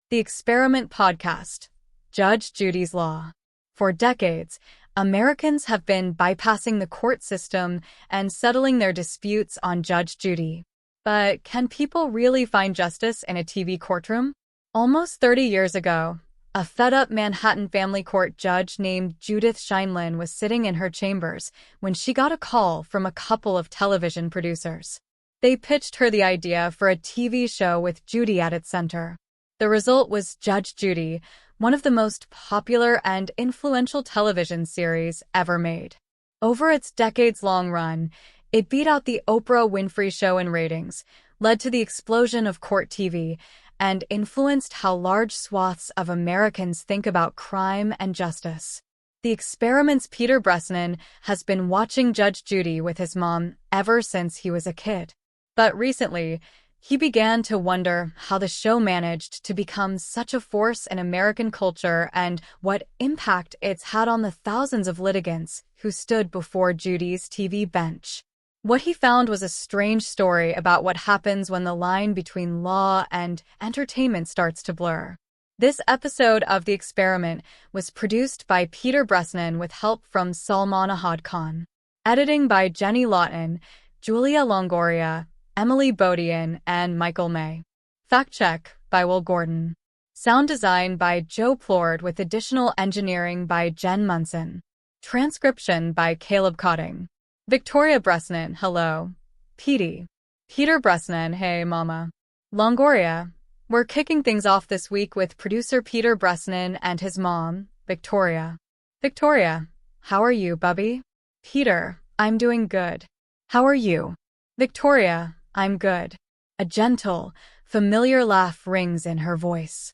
The Experiment Podcast, Judge Judy's Law. For decades, Americans have been bypassing the court system and settling their disputes on Judge Judy. But can people really find justice in a TV courtroom? Almost 30 years ago, a fed-up Manhattan family court judge named Judith Scheindlin was sitting in her chambers when she got a call from a couple of television producers. They pitched her the idea for a TV show with Judy at its center. The result was Judge Judy, one of the most popular and influential television series ever made. Over its decades-long run, it beat out the Oprah Winfrey Show in ratings, led to the explosion of court TV, and influenced how large swaths of Americans think about crime and justice. The Experiment's Peter Bresnan has been watching Judge Judy with his mom ever since he was a kid. But recently, he began to wonder how the show managed to become such a force in American culture and what impact it's had on the thousands of litigants who stood before Judy's TV bench. What he found was a strange story about what happens when the line between law and entertainment starts to blur. This episode of The Experiment was produced by Peter Bresnan with help from Salman Ahad Khan. Editing by Jenny Lawton, Julia Longoria, Emily Bodian, and Michael May. Fact check by Will Gordon. Sound design by Joe Plord with additional engineering by Jen Munson. Transcription by Caleb Cotting. Victoria Bresnan, hello. Petey. Peter Bresnan, hey mama. Longoria. We're kicking things off this week with producer Peter Bresnan and his mom, Victoria. Victoria. How are you, bubby? Peter. I'm doing good. How are you? Victoria. I'm good. A gentle, familiar laugh rings in her voice.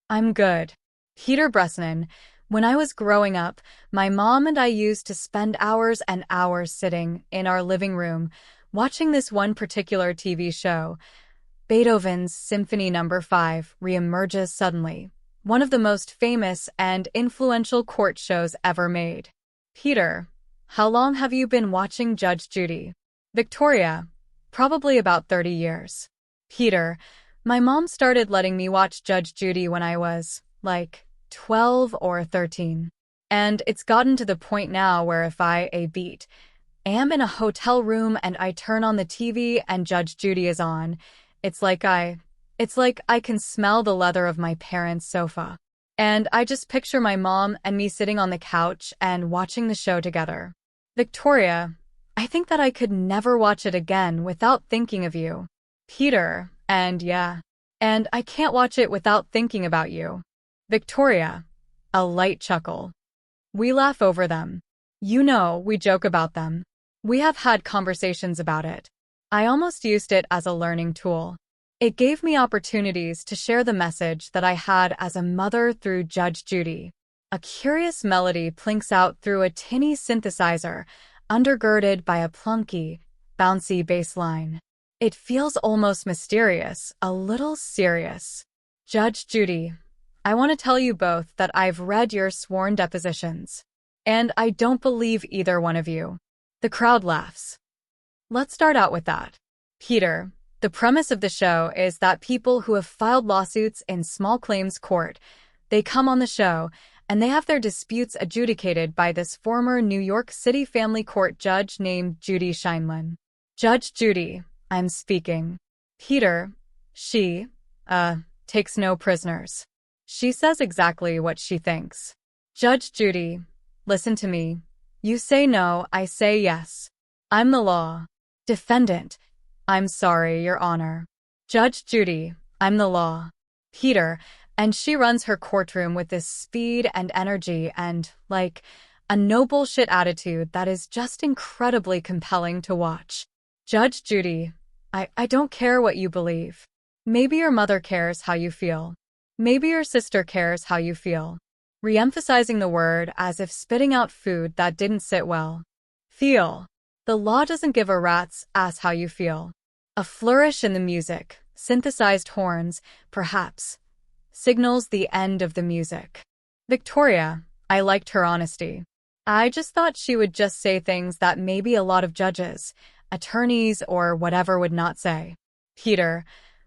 I'm good. Peter Bresnan. When I was growing up, my mom and I used to spend hours and hours sitting in our living room watching this one particular TV show. Beethoven's Symphony No. 5 reemerges suddenly, one of the most famous and influential court shows ever made. Peter. How long have you been watching Judge Judy? Victoria. Probably about 30 years. Peter. My mom started letting me watch Judge Judy when I was, 12 or 13. And it's gotten to the point now where if I am in a hotel room and I turn on the TV and Judge Judy is on, it's like I can smell the leather of my parents' sofa. And I just picture my mom and me sitting on the couch and watching the show together. Victoria. I think that I could never watch it again without thinking of you. Peter. And I can't watch it without thinking about you. Victoria. A light chuckle. We laugh over them. We joke about them. We have had conversations about it. I almost used it as a learning tool. It gave me opportunities to share the message that I had as a mother through Judge Judy. A curious melody plinks out through a tinny synthesizer, undergirded by a plunky, bouncy bass line. It feels almost mysterious, a little serious. Judge Judy. I want to tell you both that I've read your sworn depositions. And I don't believe either one of you. The crowd laughs. Let's start out with that. Peter. The premise of the show is that people who have filed lawsuits in small claims court, they come on the show, and they have their disputes adjudicated by this former New York City family court judge named Judy Scheindlin. Judge Judy. I'm speaking. Peter. She, takes no prisoners. She says exactly what she thinks. Judge Judy. Listen to me. You say no, I say yes. I'm the law. Defendant. I'm sorry, Your Honor. Judge Judy. I'm the law. Peter. And she runs her courtroom with this speed and energy and, a no bullshit attitude that is just incredibly compelling to watch. Judge Judy. I don't care what you believe. Maybe your mother cares how you feel. Maybe your sister cares how you feel. Re-emphasizing the word as if spitting out food that didn't sit well. Feel. The law doesn't give a rat's ass how you feel. A flourish in the music, synthesized horns, perhaps, signals the end of the music. Victoria. I liked her honesty. I just thought she would just say things that maybe a lot of judges, attorneys, or whatever would not say. Peter.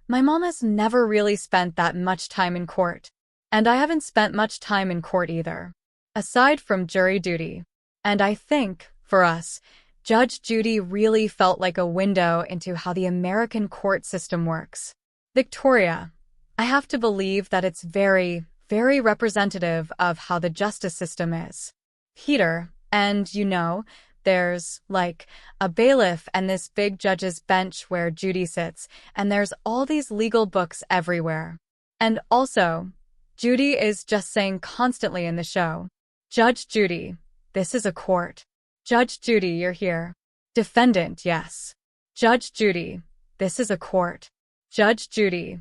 My mom has never really spent that much time in court. And I haven't spent much time in court either, aside from jury duty. And I think, for us, Judge Judy really felt like a window into how the American court system works. Victoria, I have to believe that it's very, very representative of how the justice system is. Peter, and there's, like, a bailiff and this big judge's bench where Judy sits, and there's all these legal books everywhere. And also, Judy is just saying constantly in the show, Judge Judy, this is a court. Judge Judy, you're here. Defendant, yes. Judge Judy, this is a court. Judge Judy,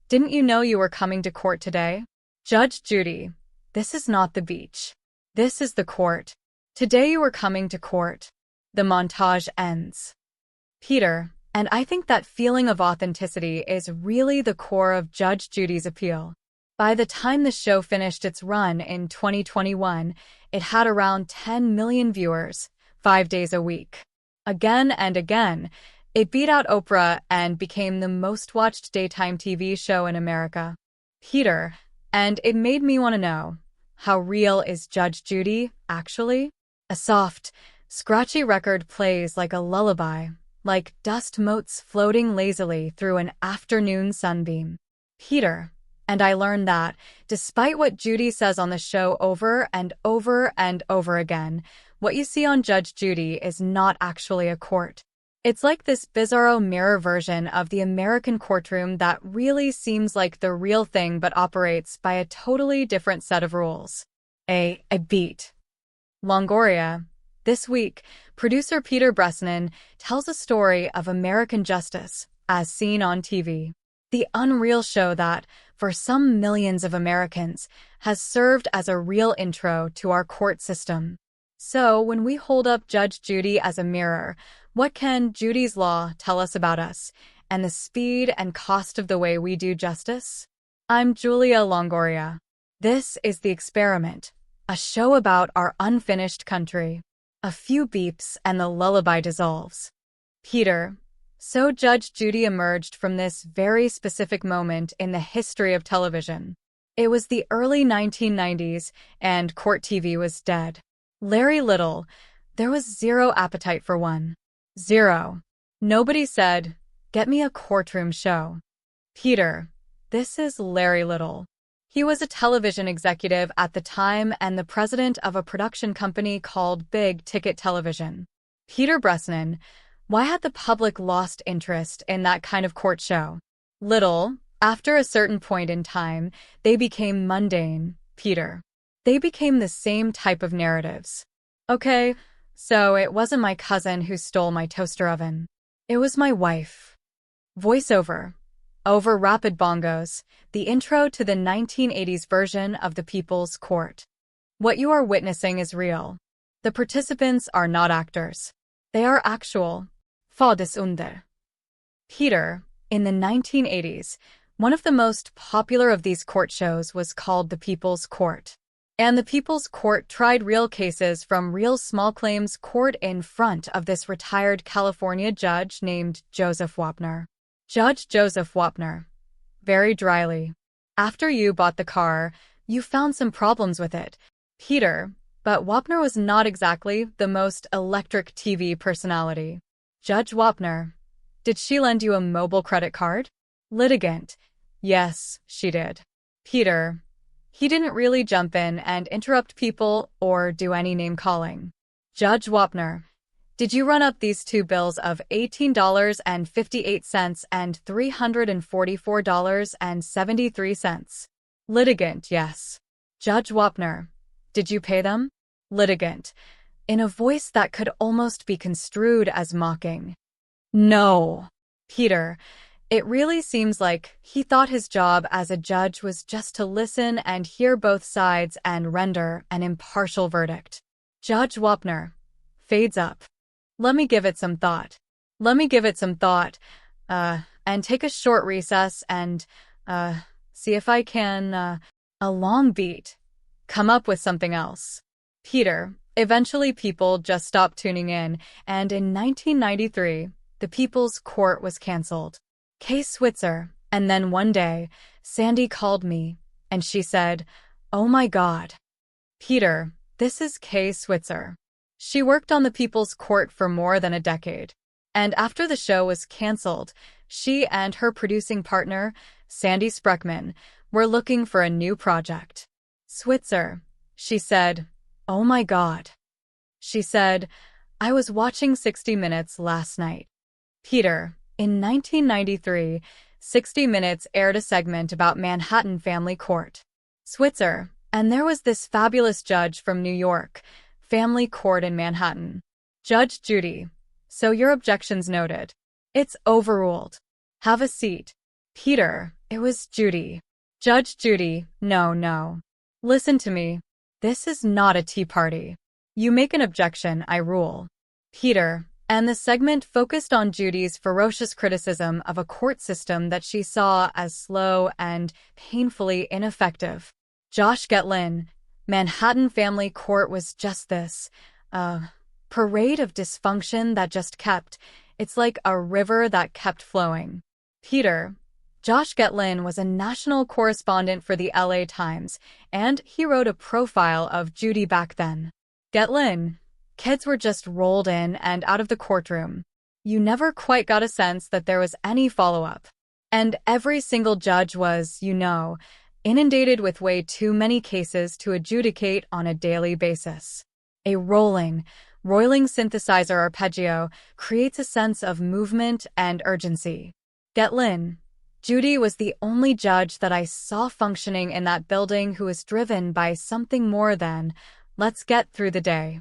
didn't you know you were coming to court today? Judge Judy, this is not the beach. This is the court. Today you were coming to court. The montage ends. Peter, and I think that feeling of authenticity is really the core of Judge Judy's appeal. By the time the show finished its run in 2021, it had around 10 million viewers, 5 days a week. Again and again, it beat out Oprah and became the most-watched daytime TV show in America. Peter, and it made me want to know, how real is Judge Judy, actually? A soft, scratchy record plays like a lullaby, like dust motes floating lazily through an afternoon sunbeam. Peter, and I learned that, despite what Judy says on the show over and over and over again, what you see on Judge Judy is not actually a court. It's like this bizarro mirror version of the American courtroom that really seems like the real thing but operates by a totally different set of rules. A beat. Longoria. This week, producer Peter Bresnan tells a story of American justice, as seen on TV. The unreal show that, for some millions of Americans, has served as a real intro to our court system. So, when we hold up Judge Judy as a mirror, what can Judy's Law tell us about us, and the speed and cost of the way we do justice? I'm Julia Longoria. This is The Experiment, a show about our unfinished country. A few beeps and the lullaby dissolves. Peter, so Judge Judy emerged from this very specific moment in the history of television. It was the early 1990s, and court TV was dead. Larry Little, there was zero appetite for one. Zero. Nobody said, get me a courtroom show. Peter, this is Larry Little. He was a television executive at the time and the president of a production company called Big Ticket Television. Peter Bresnan, why had the public lost interest in that kind of court show? Little, after a certain point in time, they became mundane, Peter. They became the same type of narratives. Okay, so it wasn't my cousin who stole my toaster oven. It was my wife. Voiceover. Over rapid bongos, the intro to the 1980s version of The People's Court. What you are witnessing is real. The participants are not actors. They are actual. Fadesunder. Peter, in the 1980s, one of the most popular of these court shows was called The People's Court. And The People's Court tried real cases from real small claims court in front of this retired California judge named Joseph Wapner. Judge Joseph Wapner. Very dryly. After you bought the car, you found some problems with it, Peter, but Wapner was not exactly the most electric TV personality. Judge Wapner. Did she lend you a mobile credit card? Litigant. Yes, she did. Peter. He didn't really jump in and interrupt people or do any name-calling. Judge Wapner. Did you run up these two bills of $18.58 and $344.73? Litigant. Yes. Judge Wapner. Did you pay them? Litigant. In a voice that could almost be construed as mocking. No. Peter. It really seems like he thought his job as a judge was just to listen and hear both sides and render an impartial verdict. Judge Wapner. Fades up. Let me give it some thought. And take a short recess and, see if I can, a long beat. Come up with something else. Peter. Eventually people just stopped tuning in, and in 1993, The People's Court was cancelled. Case Switzer. And then one day, Sandy called me, and she said, "Oh my God, Peter, this is Kay Switzer." She worked on the People's Court for more than a decade. And after the show was canceled, she and her producing partner, Sandy Spreckman, were looking for a new project. "Switzer," she said, "oh my God." She said, "I was watching 60 Minutes last night." Peter, in 1993, 60 Minutes aired a segment about Manhattan family court. Switzer, and there was this fabulous judge from New York, family court in Manhattan. Judge Judy. "So your objections noted." "It's overruled. Have a seat." Peter, it was Judy. "Judge Judy, no. Listen to me. This is not a tea party. You make an objection, I rule." Peter, and the segment focused on Judy's ferocious criticism of a court system that she saw as slow and painfully ineffective. Josh Getlin, Manhattan family court was just this, parade of dysfunction that just kept, it's like a river that kept flowing. Peter, Josh Getlin was a national correspondent for the LA Times, and he wrote a profile of Judy back then. Getlin, kids were just rolled in and out of the courtroom. You never quite got a sense that there was any follow-up. And every single judge was, inundated with way too many cases to adjudicate on a daily basis. A roiling synthesizer arpeggio creates a sense of movement and urgency. Getlin, Judy was the only judge that I saw functioning in that building who was driven by something more than, let's get through the day.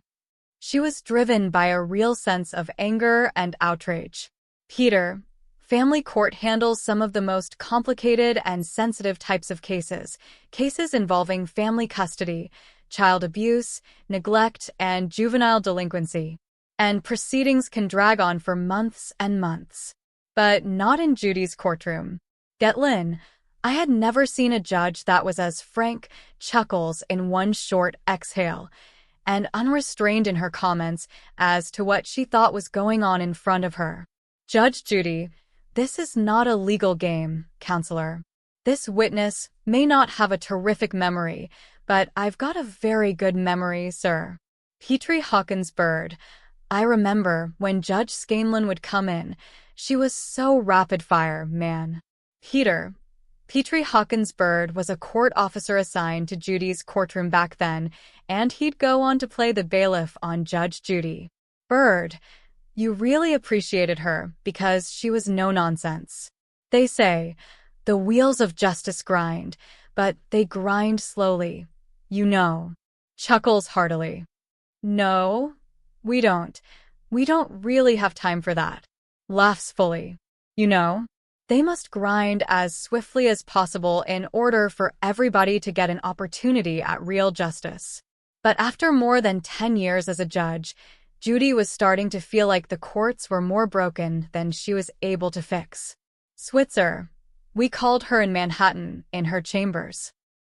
She was driven by a real sense of anger and outrage. Peter, family court handles some of the most complicated and sensitive types of cases involving family custody, child abuse, neglect, and juvenile delinquency. And proceedings can drag on for months and months. But not in Judy's courtroom. Getlin, I had never seen a judge that was as frank, chuckles in one short exhale, and unrestrained in her comments as to what she thought was going on in front of her. "Judge Judy, this is not a legal game, counselor. This witness may not have a terrific memory, but I've got a very good memory, sir. Petrie Hawkins Bird. I remember when Judge Scanlon would come in. She was so rapid-fire, man." Peter, Petrie Hawkins Bird was a court officer assigned to Judy's courtroom back then, and he'd go on to play the bailiff on Judge Judy. Bird, you really appreciated her because she was no nonsense. They say, the wheels of justice grind, but they grind slowly. Chuckles heartily. "No, we don't. We don't really have time for that." Laughs fully. They must grind as swiftly as possible in order for everybody to get an opportunity at real justice. But after more than 10 years as a judge, Judy was starting to feel like the courts were more broken than she was able to fix. "Switzer," we called her in Manhattan, in her chambers.